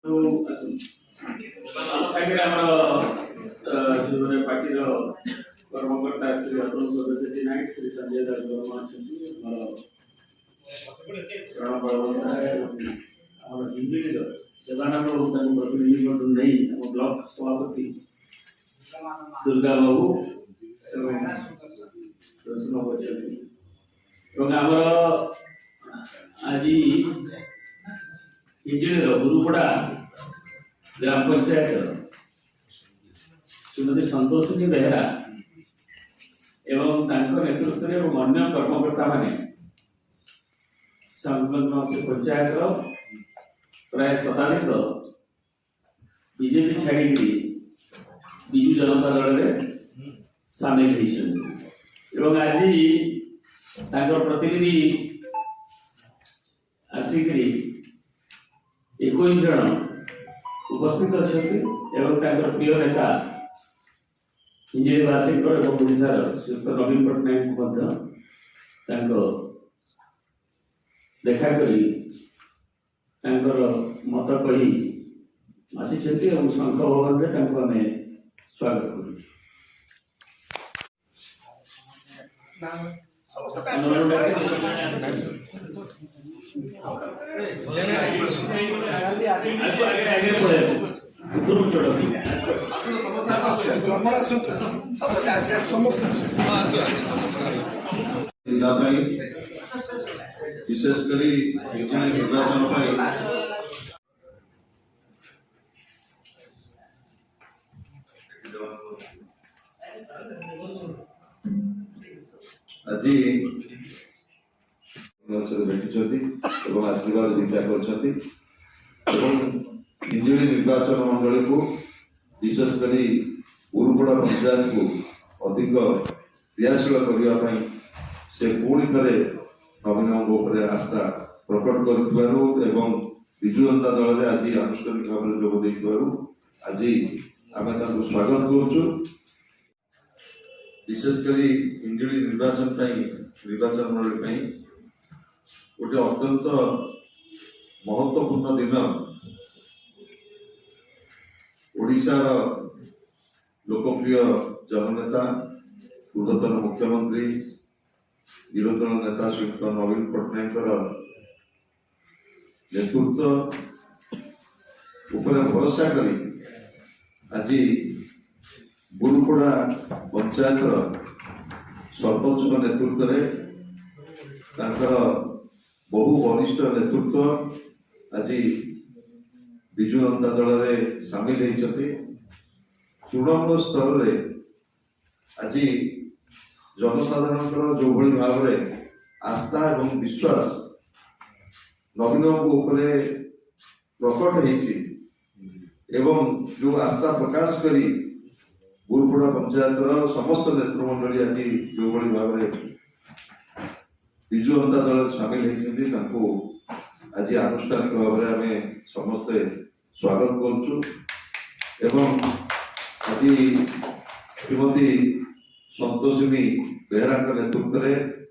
party कर्मकर्ता Shri Atul सदस्य नायक श्री संजय दास वर्मा हिंदी प्रतिनिधि नहीं ब्लॉक सभापति दुर्गा बाबू आज हिंजिड़ गुरुपड़ा ग्राम पंचायत श्रीमती संतोषिनी बेहरा एवं नेतृत्व में अन्य कर्मकर्ता माने संलग्न से पंचायत प्राय शताधिक बीजेपी छाड़ी विजु जनता दल में सामिल होती आज प्रतिनिधि आसिक 21 जन उपस्थित अच्छा प्रिय नेता हिंजिड़वासी ओडार श्रीयुक्त नवीन पट्टनायक देखा करी मत कही आसी शंख भवन में आम स्वागत कर विशेषकर निर्वाचन आज भेटी आशीर्वाद भिक्षा करजड़ी निर्वाचन मंडली को विशेषकर उरुपड़ा पंचायत को अधिक क्रियाशील करने से पुणी थे नवीन आस्था प्रकट कर विजु जनता दल में आज आनुष्ठानिक भाव में जोग आज आम स्वागत करुचु विशेषकर हिंजिड़ी निर्वाचन मंडली गोटे अत्यंत महत्वपूर्ण दिन ओडिशार लोकप्रिय जननेता पूर्वतन मुख्यमंत्री विरोधी दल नेता श्रीयुक्त नवीन पट्टनायक नेतृत्व उपरे भरोसा करी आज गुरुपड़ा पंचायत सरपंच नेतृत्व में बहु वरिष्ठ नेतृत्व आज विजु जनता दल में सामिल होती तृणमूल स्तर में आज जनसाधारण जो भाई भाव में आस्था और विश्वास नवीन प्रकट एवं जो आस्था प्रकाश करी गुरुपड़ा पंचायत समस्त नेतृमंडली आज जो भाई भाव में विजु जनता दल सामिल होती आज आनुष्ठानिक भाव में आम समस्ते स्वागत करुचु आज श्रीमती संतोषिनी बेहरा नेतृत्व में